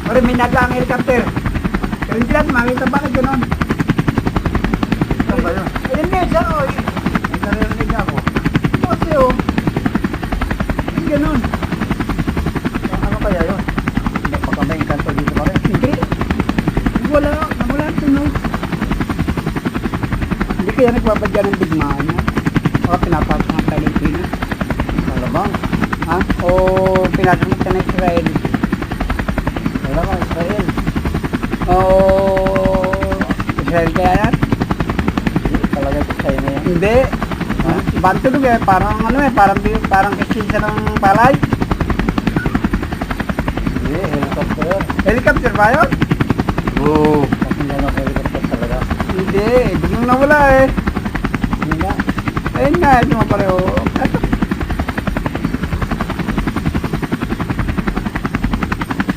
Pero may naglaang helicopter. Pero hindi natin makita bakit gano'n. Saan ba yun? Eh, hindi, siya o. May naririnig ako. Kasi o. Hindi gano'n. Ano kaya yun? Baka may kanto dito pa rin. Hindi. Wala ang tunog. Hindi kaya nagbabadya ng digmaan niya. O pinapasok ng Pilipinas. Malamang. Ha? O pinasok ng Israel. Malamang Israel. O Israel kaya yan? Hindi talaga sa China yan. Hindi. Ha? Ibang tunog eh. Parang ano eh. Parang kisisa ng palay. Hindi, helicopter. Helicopter ba yun? Oo. Pakinggan ako helicopter talaga. Hindi. Biglang nawala eh. Hindi nga. Ayun nga. Ito mo pareho. Ito